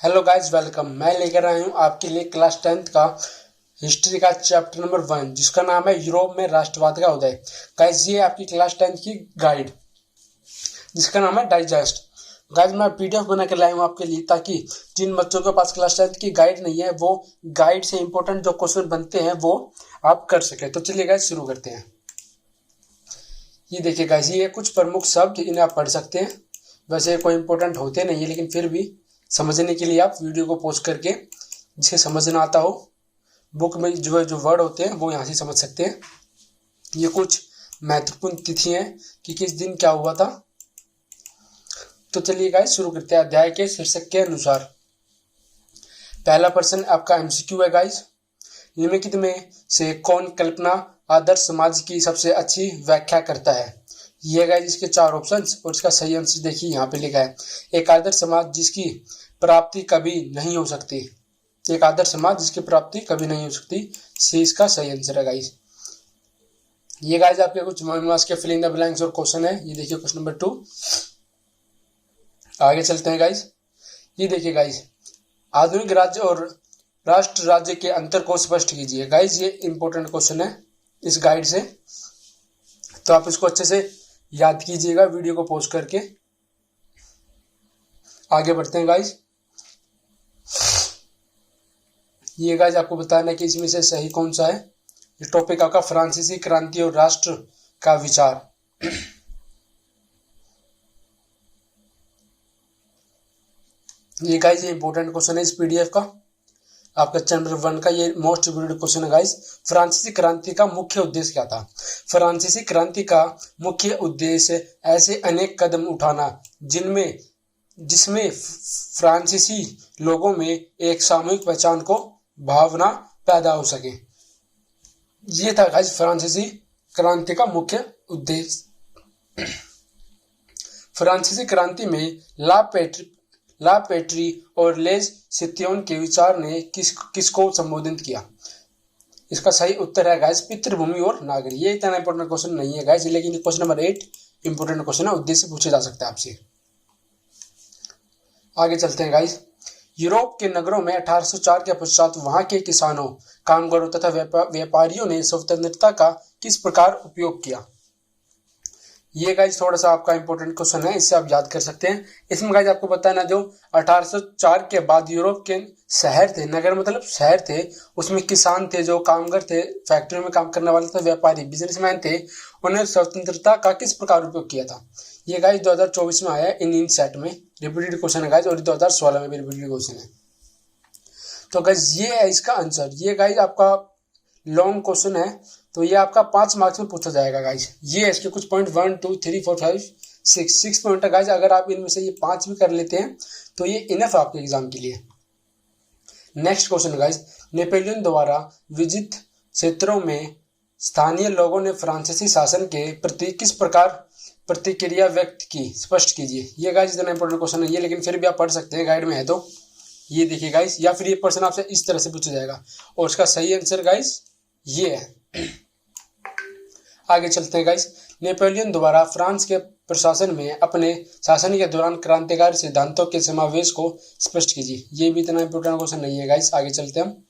Hello guys, welcome. मैं लेकर आया हूँ आपके लिए क्लास 10th का हिस्ट्री का चैप्टर नंबर 1, जिसका नाम है यूरोप में राष्ट्रवाद का उदय। गाइज, ये आपकी क्लास 10th की गाइड, जिसका नाम है डाइजेस्ट। गाइज, मैं पीडीएफ बना कर लाया हूँ आपके लिए, ताकि जिन बच्चों के पास क्लास 10th की गाइड नहीं है, वो गाइड से इंपॉर्टेंट जो क्वेश्चन बनते हैं वो आप कर सके। तो चलिए गाइज, शुरू करते हैं। ये देखिए गाइज, ये कुछ प्रमुख शब्द, इन्हें आप पढ़ सकते हैं। वैसे कोई इंपॉर्टेंट होते नहीं है, लेकिन फिर भी समझने के लिए आप वीडियो को पॉज करके, जिसे समझ ना आता हो, बुक में जो वर्ड होते हैं वो यहाँ से समझ सकते हैं। ये कुछ महत्वपूर्ण तिथि हैं कि किस दिन क्या हुआ था। तो चलिए गाइस, शुरू करते हैं। अध्याय के शीर्षक के अनुसार पहला प्रश्न आपका एमसीक्यू है गाइस। निम्नलिखित में से कौन कल्पना आदर्श समाज की सबसे अच्छी व्याख्या करता है? ये गाइस इसके 4 ऑप्शंस, और इसका सही आंसर देखिए यहाँ पे लिखा है। एक आदर्श समाज जिसकी प्राप्ति कभी नहीं हो सकती। एक आदर्श समाज जिसकी प्राप्ति कभी नहीं हो सकती, सी इसका सही आंसर है गाइस। ये गाइस आपके कुछ मास के फिलिंग द ब्लैंक्स और क्वेश्चन है। ये देखिए क्वेश्चन नंबर 2। आगे चलते हैं गाइस। ये देखिए गाइस, आधुनिक राज्य और राष्ट्र राज्य के अंतर को स्पष्ट कीजिए। गाइस, ये इंपॉर्टेंट क्वेश्चन है इस गाइड से, तो आप इसको अच्छे से याद कीजिएगा वीडियो को पॉज करके। आगे बढ़ते हैं गाइस। ये गाइस आपको बताना है कि इसमें से सही कौन सा है। ये टॉपिक आपका फ्रांसीसी क्रांति और राष्ट्र का विचार। ये गाइस ये इंपॉर्टेंट क्वेश्चन है इस पीडीएफ का, आपका चैप्टर 1 का। ये मोस्ट इम्पोर्टेंट क्वेश्चन है गाइस। फ्रांसीसी क्रांति का मुख्य उद्देश्य क्या था? फ्रांसीसी क्रांति का मुख्य उद्देश्य ऐसे अनेक कदम उठाना जिसमें फ्रांसीसी लोगों में एक सामूहिक पहचान को भावना पैदा हो सके। ये था गाइस फ्रांसीसी क्रांति का मुख्य उद्देश्य। फ्रांसीसी क्रांति में ला पेट्री और लेज सित्योन के विचार ने किसको संबोधित किया? इसका सही उत्तर है गाइस पितृभूमि और नागरिक। ये इतना इंपॉर्टेंट क्वेश्चन नहीं है गाइस, लेकिन क्वेश्चन नंबर 8 इंपॉर्टेंट क्वेश्चन है, उद्देश्य पूछे जा सकता है आपसे। आगे चलते हैं गाइस। यूरोप के नगरों में 1804 के पश्चात वहां के किसानों, कामगारों तथा व्यापारियों ने स्वतंत्रता का किस प्रकार उपयोग किया? ये गाइज थोड़ा सा आपका इंपॉर्टेंट क्वेश्चन है, इससे आप याद कर सकते हैं। इसमें गाइज आपको बताना, जो 1804 के बाद यूरोप के शहर थे, नगर मतलब शहर थे, उसमें किसान थे, जो कामगार थे, फैक्ट्री में काम करने वाले थे, व्यापारी बिजनेसमैन थे, उन्होंने स्वतंत्रता का किस प्रकार उपयोग किया था? ये गाइज 2024 में आया है इन सेट में, रिपीटेड क्वेश्चन है गाइज, और 2016 में भी रिपीटेड क्वेश्चन है। तो गाइज ये है इसका आंसर। ये गाइज आपका लॉन्ग क्वेश्चन है, तो ये आपका 5 मार्क्स में पूछा जाएगा गाइज। ये इसके कुछ पॉइंट 1 2 3 4 5 6 पॉइंट है गाइज। अगर आप इनमें से ये 5 भी कर लेते हैं तो ये इनफ आपके एग्जाम के लिए। नेक्स्ट क्वेश्चन गाइज, नेपोलियन द्वारा विजित क्षेत्रों में स्थानीय लोगों ने फ्रांसीसी शासन के प्रति किस प्रकार प्रतिक्रिया व्यक्त की? स्पष्ट कीजिए। ये गाइज इतना इंपॉर्टेंट क्वेश्चन है ये, लेकिन फिर भी आप पढ़ सकते हैं, गाइड में है तो। ये देखिए गाइज, या फिर ये प्रश्न आपसे इस तरह से पूछा जाएगा, और इसका सही आंसर गाइज ये है। आगे चलते हैं गाइस। नेपोलियन द्वारा फ्रांस के प्रशासन में अपने शासन के दौरान क्रांतिकारी सिद्धांतों के समावेश को स्पष्ट कीजिए। ये भी इतना इंपॉर्टेंट क्वेश्चन नहीं है गाइस। आगे चलते हैं हम।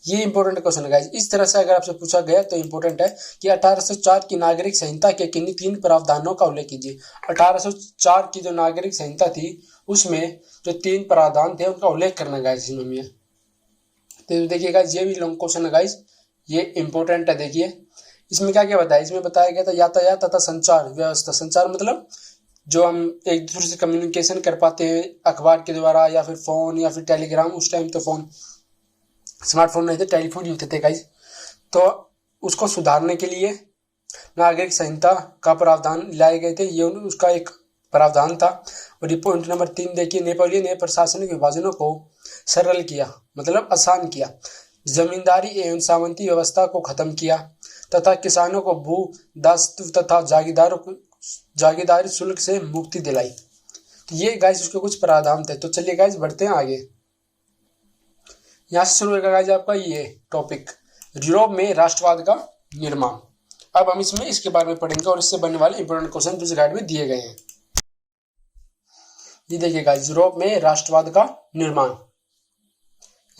ये इंपॉर्टेंट क्वेश्चन है गाइस। इस तरह से अगर आपसे पूछा गया तो इंपॉर्टेंट है कि 1804 की नागरिक संहिता के किन्हीं 3 प्रावधानों का उल्लेख कीजिए। 1804 की जो नागरिक संहिता थी, उसमें जो 3 प्रावधान थे उनका उल्लेख करना गाइस इसमें। तो देखिए गाइस, ये भी लॉन्ग क्वेश्चन है गाइस, ये इंपॉर्टेंट है। देखिए इसमें क्या क्या बताया, इसमें बताया गया था यातायात तथा संचार व्यवस्था। संचार मतलब जो हम एक दूसरे से कम्युनिकेशन कर पाते हैं अखबार के द्वारा, या फिर फोन, या फिर टेलीग्राम। उस टाइम तो फोन, स्मार्टफोन नहीं थे, टेलीफोन ही होते थे गाइस। तो उसको सुधारने के लिए नागरिक संहिता का प्रावधान लाए गए थे, ये उसका एक प्रावधान था। और पॉइंट नंबर 3 देखिए, नेपोलियन ने प्रशासनिक विभाजनों को सरल किया, मतलब आसान किया, जमींदारी एवं सामंती व्यवस्था को खत्म किया, तथा किसानों को भू दासत्व तथा जागीरदारी शुल्क से मुक्ति दिलाई। तो ये गाइस उसके कुछ प्रावधान थे। तो चलिए गाइस बढ़ते हैं आगे। यहाँ से शुरू होगा गाइस आपका ये टॉपिक, यूरोप में राष्ट्रवाद का निर्माण। अब हम इसमें इसके बारे में पढ़ेंगे और इससे बनने वाले इंपोर्टेंट क्वेश्चन जो गाइड में दिए गए हैं। ये देखिए गाइस, यूरोप में राष्ट्रवाद का निर्माण।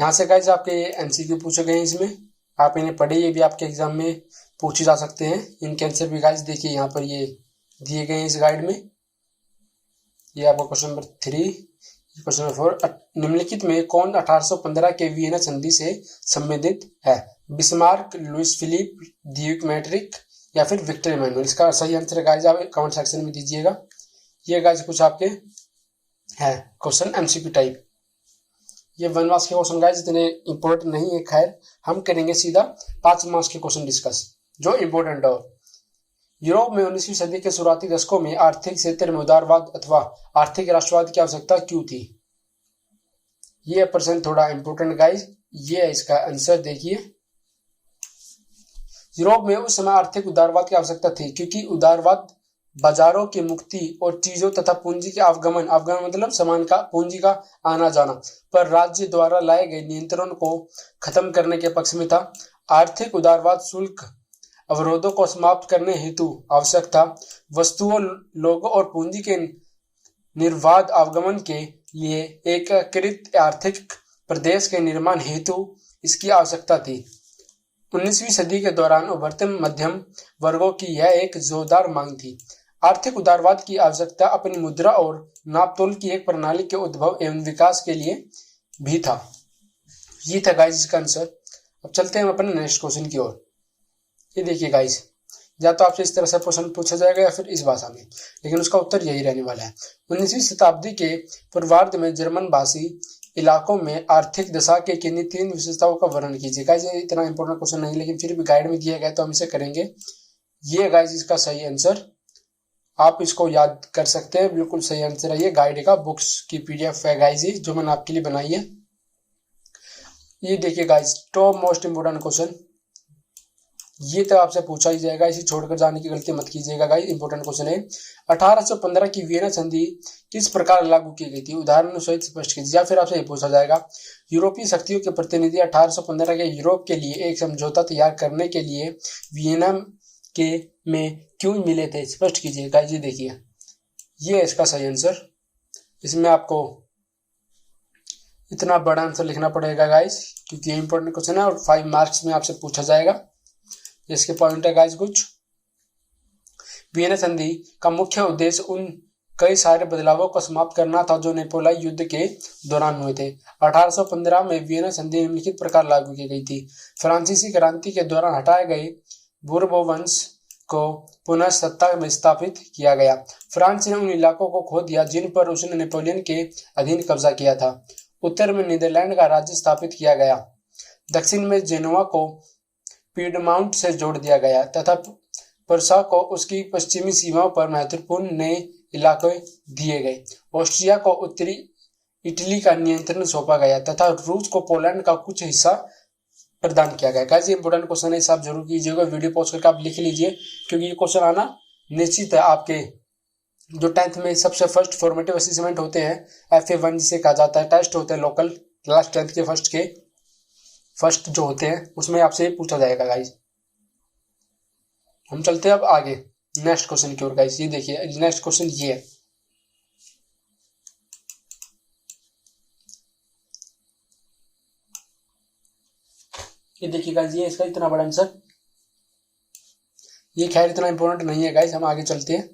यहाँ से गाइस आपके एमसीक्यू पूछे गए हैं, इसमें आप इन्हें पढ़े, ये भी आपके एग्जाम में पूछे जा सकते हैं। इनके आंसर भी गाइस देखिए यहाँ पर ये दिए गए हैं इस गाइड में। ये आपका क्वेश्चन नंबर 3। क्वेश्चन नंबर 4, निम्नलिखित में कौन 1815 के वियना संधि से संबंधित है? Bismarck, Louis Philippe, Duke Metternich या फिर विक्टर इमैनुअल? इसका सही आंसर गाइस आप कमेंट सेक्शन में दीजिएगा। ये गाइस कुछ आपके है क्वेश्चन एमसीक्यू टाइप। ये 1 मार्क्स के क्वेश्चन गाइस इतने इंपॉर्टेंट नहीं है, खैर हम करेंगे सीधा 5 मार्क्स के क्वेश्चन डिस्कस जो इंपॉर्टेंट हो। यूरोप में 19वीं सदी के शुरुआती दशकों में आर्थिक क्षेत्र में उदारवाद अथवा आर्थिक राष्ट्रवाद की आवश्यकता क्यों थी? ये प्रश्न थोड़ा इंपॉर्टेंट गाइस, ये है इसका आंसर देखिए। यूरोप में उस समय आर्थिक उदारवाद की आवश्यकता थी क्योंकि उदारवाद बाजारों की मुक्ति और चीजों तथा पूंजी के आवागमन मतलब सामान का, पूंजी का आना जाना पर राज्य द्वारा लाए गए नियंत्रण को खत्म करने के पक्ष में था। आर्थिक उदारवाद शुल्क अवरोधों को समाप्त करने हेतु आवश्यक था। वस्तुओं, लोगों और पूंजी के निर्बाध आवागमन के लिए एकीकृत आर्थिक प्रदेश के निर्माण हेतु इसकी आवश्यकता थी। 19वीं सदी के दौरान उभरते मध्यम वर्गों की यह एक जोरदार मांग थी। आर्थिक उदारवाद की आवश्यकता अपनी मुद्रा और नापतोल की एक प्रणाली के उद्भव एवं विकास के लिए भी था। ये था गाइस इसका आंसर। अब चलते हैं हम अपने नेक्स्ट क्वेश्चन की ओर। ये देखिए गाइस, या तो आपसे इस तरह से प्रश्न पूछा जाएगा या फिर इस भाषा में, लेकिन उसका उत्तर यही रहने वाला है। 19वीं शताब्दी के पूर्वार्ध में जर्मन भाषी इलाकों में आर्थिक दशा के किन्हीं 3 विशेषताओं का वर्णन कीजिए। गाइस ये इतना इंपॉर्टेंट क्वेश्चन नहीं, लेकिन फिर भी गाइड में दिया गया तो हम इसे करेंगे। ये गाइस इसका सही आंसर, आप इसको याद कर सकते हैं, बिल्कुल सही आंसर है। ये गाइड का बुक्स की पीडीएफ है गाइस, जो मैंने आपके लिए बनाई है। ये देखिए guys, top most important question, ये तो आपसे पूछा ही जाएगा, इसे छोड़कर जाने की गलती मत कीजिएगा गाइस। इंपोर्टेंट क्वेश्चन है, 1815 की वियना संधि किस प्रकार लागू की गई थी? उदाहरण सहित स्पष्ट कीजिए। या फिर आपसे ये पूछा जाएगा, यूरोपीय शक्तियों के प्रतिनिधि 1815 के यूरोप के लिए एक समझौता तैयार करने के लिए वियना के में क्यों मिले थे? स्पष्ट कीजिए गाइस। ये देखिए, ये है इसका सही आंसर। इसमें आपको इतना बड़ा आंसर लिखना पड़ेगा गाइस, क्योंकि इंपॉर्टेंट क्वेश्चन है और 5 मार्क्स में आपसे पूछा जाएगा। इसके पॉइंट है गाइस कुछ। वियना संधि का मुख्य उद्देश्य उन कई सारे बदलावों को समाप्त करना था जो नेपोलियन युद्ध के दौरान हुए थे। 1815 में वियना संधि निम्नलिखित प्रकार लागू की गई थी। फ्रांसीसी क्रांति के दौरान हटाए गए बूर्बो वंश को पुनः सत्ता में स्थापित किया गया। फ्रांस ने उन इलाकों को खो दिया जिन पर उसने नेपोलियन के अधीन कब्जा किया था। उत्तर में नीदरलैंड का राज्य स्थापित किया गया। दक्षिण में जेनोवा को पीडमाउंट से जोड़ दिया गया तथा पर्सा को उसकी पश्चिमी सीमाओं पर महत्वपूर्ण नए इलाके दिए गए। ऑस्ट्रिया को उत्तरी इटली का नियंत्रण सौंपा गया तथा रूस को पोलैंड का कुछ हिस्सा प्रदान किया गया। गाइस ये इंपोर्टेंट क्वेश्चन है, आप जरूर कीजिएगा, वीडियो पॉज करके आप लिख लीजिए, क्योंकि ये क्वेश्चन आना निश्चित है। आपके जो 10th में सबसे फर्स्ट फॉर्मेटिव असेसमेंट होते हैं, FA1 जिसे कहा जाता है, टेस्ट होते हैं लोकल क्लास 10th के फर्स्ट जो होते हैं, उसमें आपसे पूछा जाएगा गाइस। हम चलते हैं अब आगे नेक्स्ट क्वेश्चन की ओर गाइस। ये देखिए नेक्स्ट क्वेश्चन ये है, ये देखिए गाइस, ये इसका इतना बड़ा आंसर। ये खैर इतना इंपॉर्टेंट नहीं है गाइस, हम आगे चलते हैं।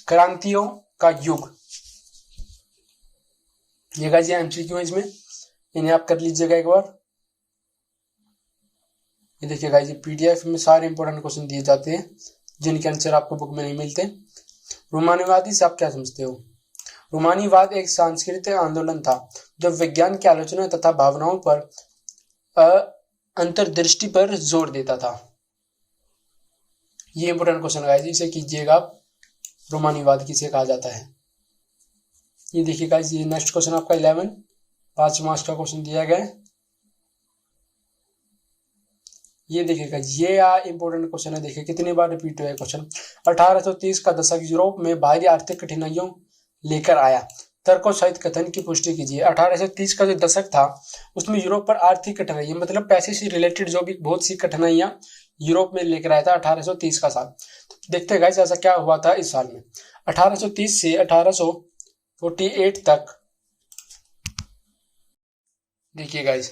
क्रांतियों का युग, ये गाइस ये एमसीक्यू है, इसमें इन्हें आप कर लीजिएगा एक बार। ये देखिए गाइस, ये पीडीएफ में सारे इंपॉर्टेंट क्वेश्चन दिए जाते हैं जिनके आंसर आपको बुक में नहीं मिलते। रोमानीवादी से आप क्या समझते हो? रोमानीवाद एक सांस्कृतिक आंदोलन था जो विज्ञान की आलोचना तथा भावनाओं पर अंतर्दृष्टि पर जोर देता था। ये इंपोर्टेंट क्वेश्चन गाइस, इसे कीजिएगा आप। रोमानीवाद किसे कहा जाता है? ये देखिए गाइस, ये नेक्स्ट क्वेश्चन आपका 11 5 मार्क्स का क्वेश्चन दिया गया है। ये देखिएगा, ये इंपोर्टेंट क्वेश्चन है, देखिए कितनी बार रिपीट हुआ है क्वेश्चन। 1830 का दशक यूरोप में बाहरी आर्थिक कठिनाइयों लेकर आया। तर्कों सहित कथन की पुष्टि कीजिए। 1830 का जो दशक था उसमें यूरोप पर आर्थिक कठिनाइयां मतलब पैसे से रिलेटेड जो भी बहुत सी कठिनाइयां यूरोप में लेकर आया था 1830 का साल। देखते हैं गाइस ऐसा क्या हुआ था इस साल में। 1830 से 1800 48 तक देखिए गाइस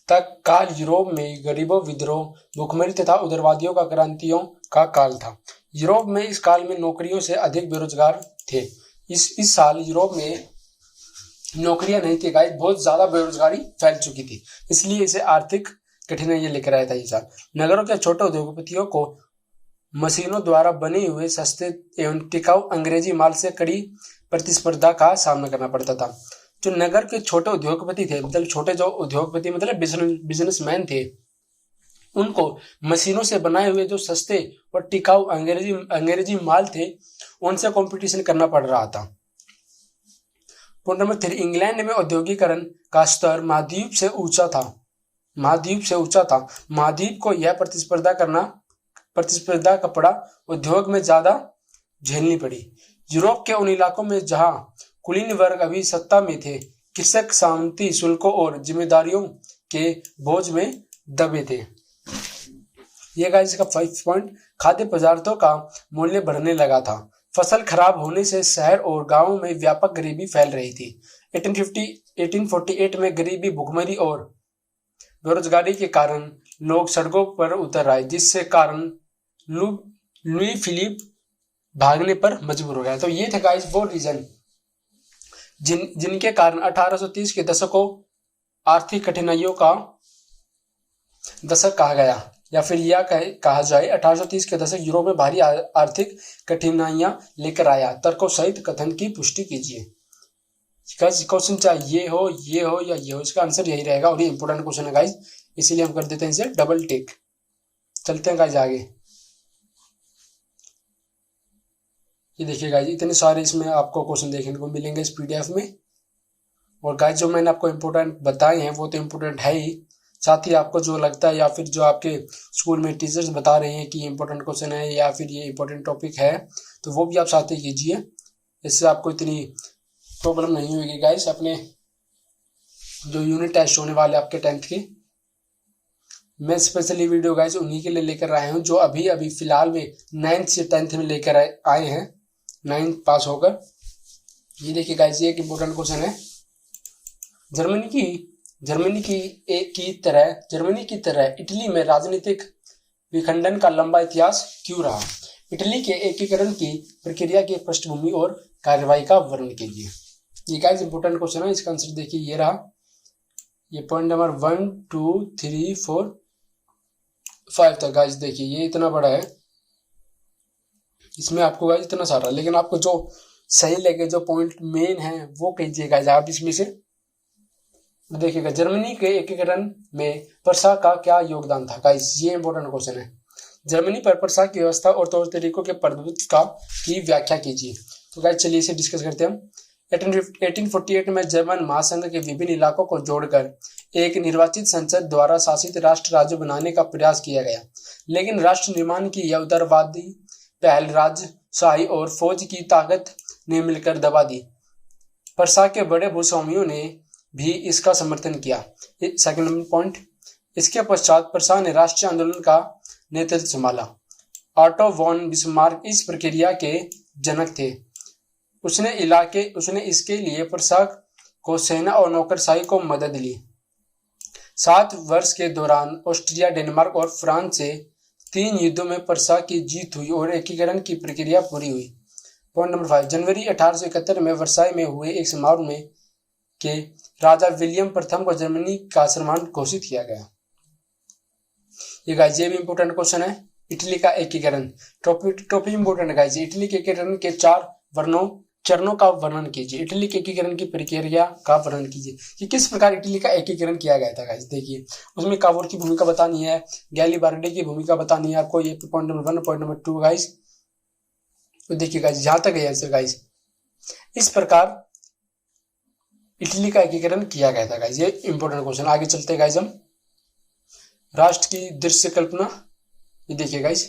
तक काल यूरोप में गरीबों, विद्रोह, भुखमरी तथा उग्रवादियों का क्रांतियों का काल था। यूरोप में इस काल में नौकरियों से अधिक बेरोजगार थे। इस साल यूरोप में नौकरियां नहीं थी गाइस, बहुत ज्यादा बेरोजगारी फैल चुकी थी, इसलिए इसे आर्थिक कठिनाइयां लेकर आया था ये साल। नगरों के छोटे उद्योगपतियों को मशीनों द्वारा बने हुए सस्ते एवं टिकाऊ अंग्रेजी माल से कड़ी प्रतिस्पर्धा का सामना करना पड़ता था। जो नगर के छोटे उद्योगपति थे, मतलब छोटे जो उद्योगपति मतलब बिजनेसमैन थे, उनको मशीनों से बनाए हुए जो सस्ते और टिकाऊ अंग्रेजी माल थे, उनसे कंपटीशन करना पड़ रहा था। पॉइंट नंबर 3, इंग्लैंड में औद्योगिकरण का स्तर महाद्वीप से ऊंचा था। महाद्वीप को यह प्रतिस्पर्धा कपड़ा उद्योग में ज्यादा झेलनी पड़ी। यूरोप के उन इलाकों में जहां कुलीन वर्ग अभी सत्ता में थे, कृषक सामंती शुल्कों और जिम्मेदारियों के बोझ में दबे थे। ये गाइस का 5 पॉइंट, खाद्य पदार्थों का मूल्य बढ़ने लगा था। फसल खराब होने से शहर और गांवों में व्यापक गरीबी फैल रही थी। 1848 में गरीबी, भुखमरी और बेरोजगारी के कारण लोग सड़कों पर उतर आए, जिससे कारण लुई फिलिप भागने पर मजबूर हो गया। तो ये थे गाइस वो रीजन जिनके कारण 1830 के दशक को आर्थिक कठिनाइयों का दशक कहा गया, या फिर यह कहा जाए 1830 के दशक यूरोप में भारी आर्थिक कठिनाइयां लेकर आया। तर्कों सहित कथन की पुष्टि कीजिए। क्वेश्चन चाहे ये हो या ये हो, इसका आंसर यही रहेगा और ये इंपोर्टेंट क्वेश्चन है गाइस, इसीलिए हम कर देते हैं इसे डबल टिक। चलते हैं गाइस आगे। ये देखिए गाइस, इतने सारे इसमें आपको क्वेश्चन देखने को मिलेंगे इस पीडीएफ में। और गाइस जो मैंने आपको इम्पोर्टेंट बताए हैं वो तो इम्पोर्टेंट है ही, साथ ही आपको जो लगता है या फिर जो आपके स्कूल में टीचर्स बता रहे हैं कि ये इंपॉर्टेंट क्वेश्चन है या फिर ये इंपॉर्टेंट टॉपिक है, तो वो भी आप साथ ही कीजिए। इससे आपको इतनी प्रॉब्लम नहीं होगी गाइस। अपने जो यूनिट टेस्ट होने वाले आपके 10th के, मैं स्पेशली वीडियो गाइस उन्हीं के लिए लेकर आया हूँ जो अभी अभी फिलहाल में 9th से 10th में लेकर आए हैं, 9th पास होकर। ये देखिए गाइस, ये एक इम्पोर्टेंट क्वेश्चन है। जर्मनी की तरह इटली में राजनीतिक विखंडन का लंबा इतिहास क्यों रहा? इटली के एकीकरण की प्रक्रिया की पृष्ठभूमि और कार्रवाई का वर्णन कीजिए। ये गाइस इंपोर्टेंट क्वेश्चन है, इसका आंसर देखिए ये रहा। ये पॉइंट नंबर 1 2 3 4 5 तक गाइस देखिए, ये इतना बड़ा है, इसमें आपको गाइस इतना सारा, लेकिन आपको जो सही लगे, जो पॉइंट मेन है वो कीजिए गाइस आप इसमें से। देखिएगा, जर्मनी के एकीकरण में प्रशा का क्या योगदान था? गाइस ये इंपॉर्टेंट क्वेश्चन है। जर्मनी पर प्रशा की व्यवस्था और तौर तरीकों के प्रभुत्व की व्याख्या कीजिए। तो गाइस चलिए इसे डिस्कस करते हैं हम। 1848 में जर्मन महासंघ के विभिन्न इलाकों को जोड़कर एक निर्वाचित संसद द्वारा शासित राष्ट्र राज्य बनाने का प्रयास किया गया, लेकिन राष्ट्र निर्माण की यह उदारवादी पहल राजशाही और फौज की ताकत ने मिलकर दबा दी। प्रशा के बड़े भूस्वामियों ने भी इसका समर्थन किया। सेकंड नंबर पॉइंट, इसके पश्चात प्रशा ने राष्ट्रीय आंदोलन का नेतृत्व संभाला। ऑटो वॉन बिस्मार्क इस प्रक्रिया के जनक थे। उसने इसके लिए प्रशा को सेना और नौकरशाही को मदद ली। 7 वर्ष के दौरान ऑस्ट्रिया, डेनमार्क और फ्रांस से 3 युद्धों में प्रशा की जीत हुई और एकीकरण की प्रक्रिया पूरी हुई। पॉइंट नंबर 5, जनवरी 1871 में वर्साई में हुए एक समारोह में के राजा विलियम प्रथम को जर्मनी का सम्मान घोषित किया गया। ये गाइस ये भी इंपोर्टेंट क्वेश्चन है। इटली का एकीकरण टॉपिक इंपोर्टेंट है गाइस। इटली के एकीकरण के 4 चरणों का वर्णन कीजिए। इटली के एकीकरण की प्रक्रिया का वर्णन कीजिए कि किस प्रकार इटली का एकीकरण किया गया था गाइस। देखिए उसमें कावोर की भूमिका बतानी है, गैलिबार्डी की भूमिका बतानी है आपको। ये point number 1, point number 2 guys. तो देखिए गाइस यहाँ तक है आंसर गाइस। इस प्रकार इटली का एकीकरण किया गया था गाइस। ये इंपोर्टेंट क्वेश्चन। आगे चलते हैं गाइस हम। राष्ट्र की दृश्य कल्पना, ये देखिए गाइस,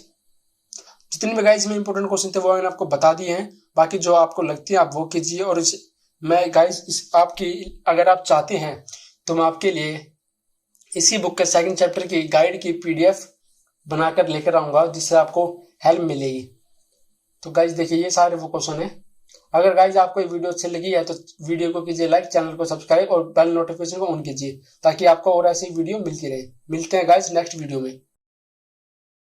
जितने भी गाइस में इंपोर्टेंट क्वेश्चन थे वो मैंने आपको बता दिए हैं। बाकी जो आपको लगती है आप वो कीजिए। और मैं गाइस आपकी अगर आप चाहते हैं तो मैं आपके लिए इसी बुक के 2nd चैप्टर की गाइड की PDF बनाकर लेकर आऊंगा, जिससे आपको हेल्प मिलेगी। तो गाइस देखिए ये सारे वो क्वेश्चन है। अगर गाइज आपको ये वीडियो अच्छी लगी है तो वीडियो को कीजिए लाइक, चैनल को सब्सक्राइब और बेल नोटिफिकेशन को ऑन कीजिए ताकि आपको और ऐसी वीडियो मिलती रहे। मिलते हैं गाइज नेक्स्ट वीडियो में।